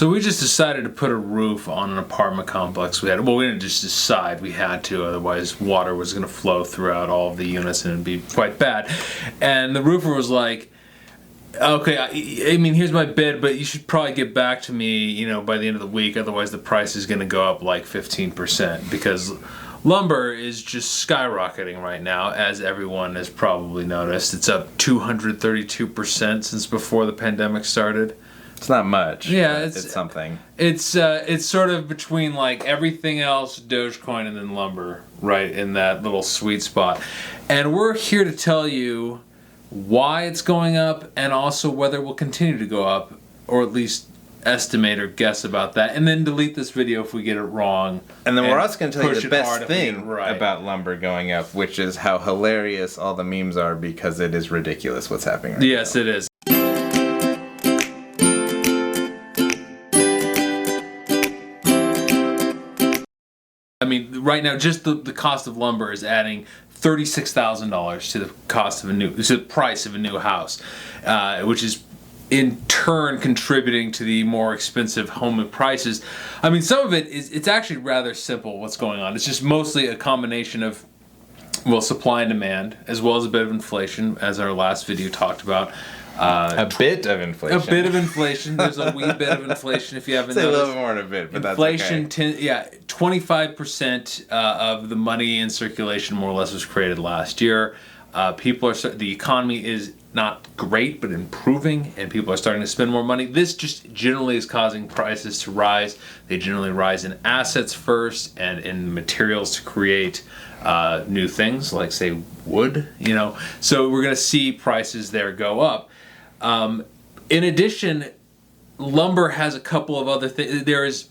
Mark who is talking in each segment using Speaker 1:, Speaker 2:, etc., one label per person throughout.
Speaker 1: So we just decided to put a roof on an apartment complex we had. Well, we didn't just decide, we had to, otherwise water was going to flow throughout all of the units and it'd be quite bad. And the roofer was like, okay, I mean, here's my bid, but you should probably get back to me, by the end of the week, otherwise the price is going to go up like 15%, because lumber is just skyrocketing right now, as everyone has probably noticed. It's up 232% since before the pandemic started.
Speaker 2: It's not much.
Speaker 1: Yeah,
Speaker 2: it's something.
Speaker 1: It's sort of between like everything else, Dogecoin, and then lumber, right in that little sweet spot. And we're here to tell you why it's going up, and also whether it will continue to go up, or at least estimate or guess about that, and then delete this video if we get it wrong.
Speaker 2: And then we're also going to tell you the best thing about lumber going up, which is how hilarious all the memes are, because it is ridiculous what's happening right now.
Speaker 1: Yes, it is. I mean, right now, just the cost of lumber is adding $36,000 to the price of a new house, which is in turn contributing to the more expensive home prices. I mean, some of it's actually rather simple what's going on. It's just mostly a combination of, supply and demand, as well as a bit of inflation, as our last video talked about.
Speaker 2: A bit of inflation.
Speaker 1: A bit of inflation. There's a wee bit of inflation if you haven't noticed.
Speaker 2: Say a little more than a bit, but
Speaker 1: inflation,
Speaker 2: that's okay.
Speaker 1: 25% of the money in circulation more or less was created last year. The economy is not great, but improving, and people are starting to spend more money. This just generally is causing prices to rise. They generally rise in assets first, and in materials to create new things, like say wood. So we're going to see prices there go up. In addition, lumber has a couple of other things.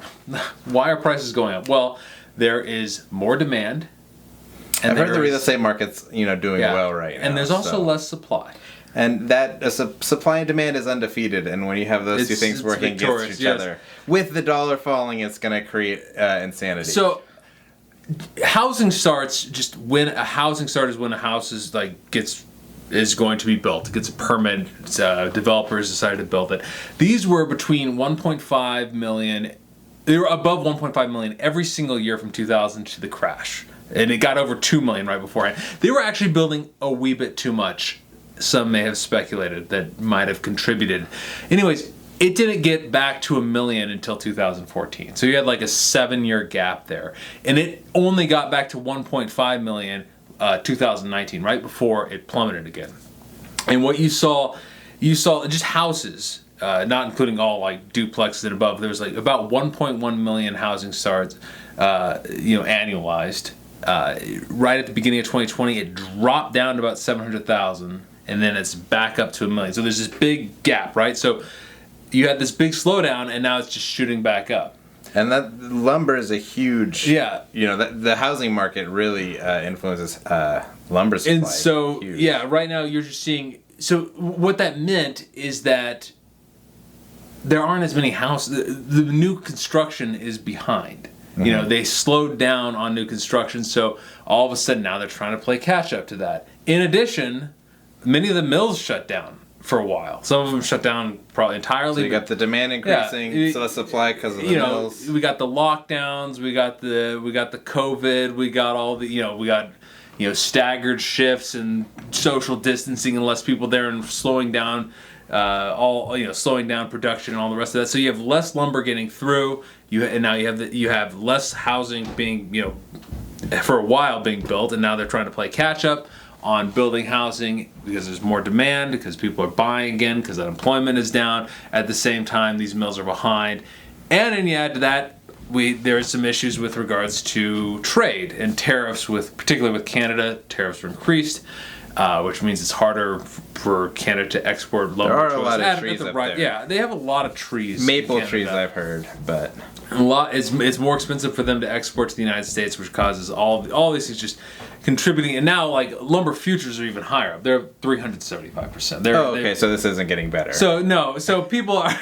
Speaker 1: Why are prices going up? Well, there is more demand.
Speaker 2: And I've heard the real estate market's doing well right now.
Speaker 1: And there's also less supply.
Speaker 2: And that supply and demand is undefeated, and when you have those two things working against each other, with the dollar falling, it's going to create insanity.
Speaker 1: So, housing starts when a house is going to be built. It gets a permit. Developers decided to build it. These were between 1.5 million. They were above 1.5 million every single year from 2000 to the crash, and it got over 2 million right beforehand. They were actually building a wee bit too much. Some may have speculated that might have contributed. Anyways, it didn't get back to 1 million until 2014. So you had like a 7-year gap there. And it only got back to 1.5 million 2019, right before it plummeted again. And what you saw just houses, not including all like duplexes and above. There was like about 1.1 million housing starts, annualized. Right at the beginning of 2020, it dropped down to about 700,000. And then it's back up to 1 million. So there's this big gap, right? So you had this big slowdown, and now it's just shooting back up.
Speaker 2: And that lumber is a huge...
Speaker 1: Yeah.
Speaker 2: The housing market really influences lumber supply.
Speaker 1: And so, right now you're just seeing... So what that meant is that there aren't as many houses. The new construction is behind. Mm-hmm. They slowed down on new construction, so all of a sudden now they're trying to play catch up to that. In addition, many of the mills shut down for a while. Some of them shut down probably entirely.
Speaker 2: So you got the demand increasing, so the supply because of the mills.
Speaker 1: We got the lockdowns, we got the COVID, we got all the staggered shifts and social distancing and less people there and slowing down slowing down production and all the rest of that. So you have less lumber getting through. Now you have less housing being for a while being built, and now they're trying to play catch up on building housing because there's more demand, because people are buying again, because unemployment is down. At the same time, these mills are behind. And then you add to that, there are some issues with regards to trade and tariffs, particularly with Canada. Tariffs are increased, which means it's harder for Canada to export lumber.
Speaker 2: There are a lot of trees up there.
Speaker 1: Yeah, they have a lot of trees.
Speaker 2: Maple trees, I've heard, but
Speaker 1: it's more expensive for them to export to the United States, which causes all these things just contributing. And now, like, lumber futures are even higher. They're 375%.
Speaker 2: So this isn't getting better.
Speaker 1: So no, so people are.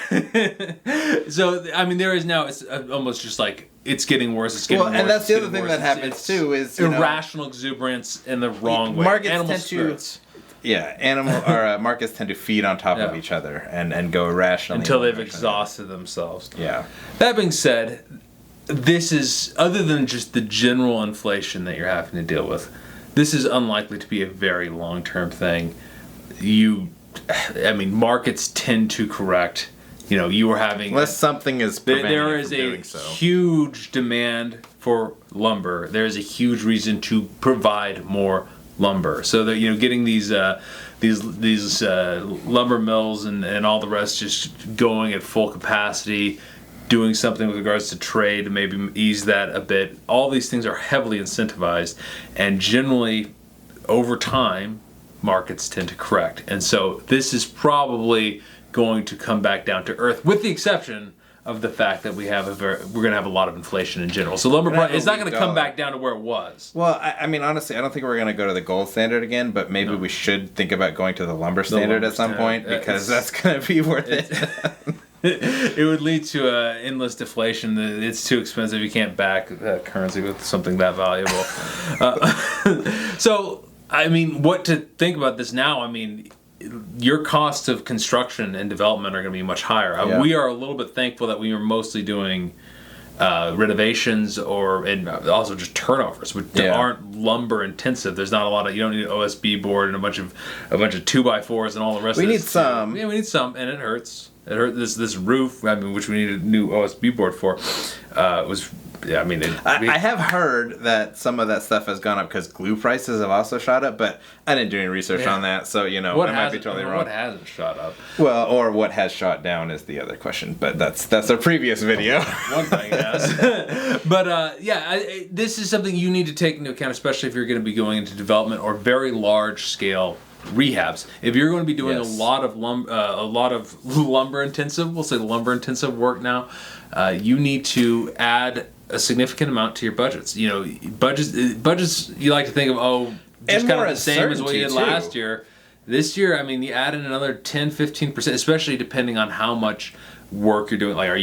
Speaker 1: So I mean, there is now. It's almost just like it's getting worse. It's getting worse.
Speaker 2: And that's the other thing that happens too is
Speaker 1: irrational exuberance in the wrong way.
Speaker 2: Markets
Speaker 1: Animal
Speaker 2: tend
Speaker 1: spirits.
Speaker 2: Markets tend to feed on top of each other and go irrationally
Speaker 1: until they've exhausted themselves.
Speaker 2: Yeah.
Speaker 1: That being said, this is, other than just the general inflation that you're having to deal with, this is unlikely to be a very long-term thing. Markets tend to correct. You were having...
Speaker 2: Unless something is preventing
Speaker 1: there is a huge demand for lumber. There is a huge reason to provide more lumber. So that, getting these lumber mills and all the rest just going at full capacity, doing something with regards to trade to maybe ease that a bit. All these things are heavily incentivized, and generally, over time, markets tend to correct. And so this is probably going to come back down to earth, with the exception of the fact that we're going to have a lot of inflation in general. So lumber price is not going to come back down to where it was.
Speaker 2: Well, honestly, I don't think we're going to go to the gold standard again, but maybe we should think about going to the lumber standard at some point, because that's going to be worth it.
Speaker 1: It would lead to endless deflation. It's too expensive. You can't back currency with something that valuable. So, what to think about this now? Your costs of construction and development are going to be much higher. We are a little bit thankful that we are mostly doing renovations and also just turnovers, which aren't lumber intensive. There's not a lot of, you don't need an OSB board and a bunch of 2x4s and all the rest.
Speaker 2: We need some.
Speaker 1: Yeah, we need some, and it hurts. It hurt. This roof, which we need a new OSB board for, was. Yeah, I
Speaker 2: have heard that some of that stuff has gone up because glue prices have also shot up, but I didn't do any research on that, so I might be totally wrong.
Speaker 1: What hasn't shot up?
Speaker 2: Well, or what has shot down is the other question, but that's a previous video.
Speaker 1: One thing, yes. But this is something you need to take into account, especially if you're going to be going into development or very large scale rehabs. If you're going to be doing a lot of lumber intensive, we'll say lumber intensive work now, you need to add a significant amount to your budgets. Budgets you like to think of, just kind of the same as what you did last year. This year, you add in another 10-15%, especially depending on how much work you're doing. Like, if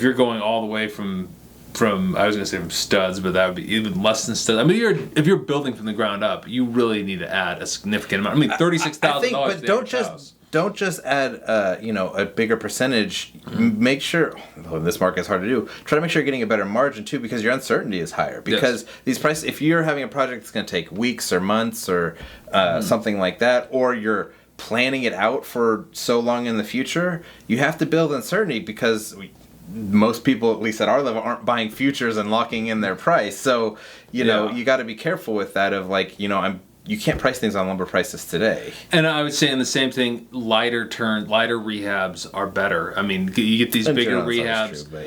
Speaker 1: you're going all the way from I was going to say from studs, but that would be even less than studs. If you're building from the ground up, you really need to add a significant amount. $36,000.
Speaker 2: But don't just add a bigger percentage. Make sure, this market is hard to do, try to make sure you're getting a better margin too, because your uncertainty is higher. Because these prices, if you're having a project that's going to take weeks or months or something like that, or you're planning it out for so long in the future, you have to build uncertainty, because most people, at least at our level, aren't buying futures and locking in their price. So, you got to be careful with that of you can't price things on lumber prices today. And
Speaker 1: I would say in the same thing, lighter rehabs are better. You get these bigger rehabs. True,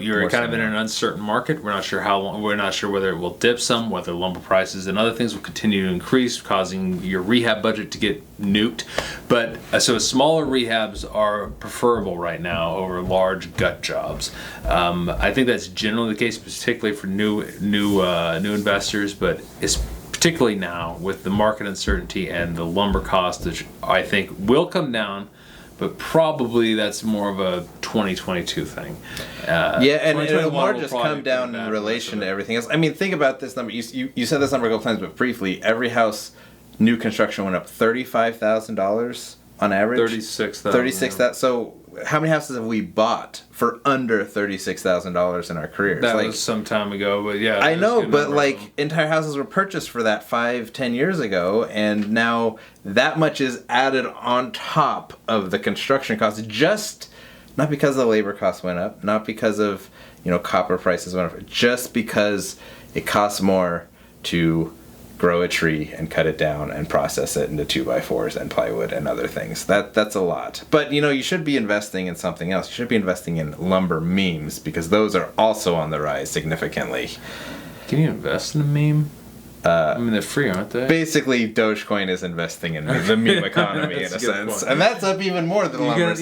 Speaker 1: you're more kind of in an uncertain market. We're not sure how long. We're not sure whether it will dip some, whether lumber prices and other things will continue to increase, causing your rehab budget to get nuked. But so smaller rehabs are preferable right now over large gut jobs. I think that's generally the case, particularly for new investors, but it's particularly now with the market uncertainty and the lumber cost, which I think will come down, but probably that's more of a 2022 thing.
Speaker 2: And it'll more just come down in relation to everything else. Think about this number. You said this number a couple times, but briefly, every house, new construction went up $35,000 on average.
Speaker 1: 36,000.
Speaker 2: So how many houses have we bought for under $36,000 in our careers?
Speaker 1: That was some time ago, but yeah.
Speaker 2: I know, but entire houses were purchased for that 5-10 years ago, and now that much is added on top of the construction costs, just not because the labor costs went up, not because of copper prices went up, just because it costs more to grow a tree and cut it down and process it into 2x4s and plywood and other things. That's a lot. But you should be investing in something else. You should be investing in lumber memes, because those are also on the rise significantly.
Speaker 1: Can you invest in a meme? They're free, aren't they?
Speaker 2: Basically, Dogecoin is investing in the meme economy in a sense. And that's up even more than lumber.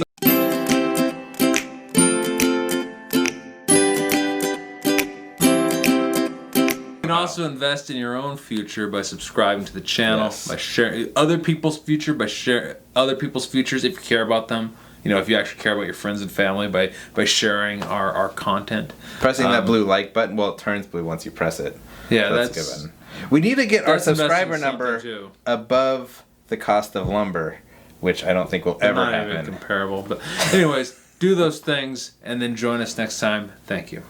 Speaker 1: You can also invest in your own future by subscribing to the channel, by sharing other people's future, by sharing other people's futures if you care about them. If you actually care about your friends and family, by sharing our content.
Speaker 2: Pressing that blue like button, it turns blue once you press it.
Speaker 1: Yeah, that's given.
Speaker 2: We need to get our
Speaker 1: That's investing
Speaker 2: subscriber
Speaker 1: in
Speaker 2: number
Speaker 1: something, too.
Speaker 2: above the cost of lumber, which I don't think will ever
Speaker 1: Not even
Speaker 2: happen.
Speaker 1: comparable. But anyways, do those things and then join us next time. Thank you.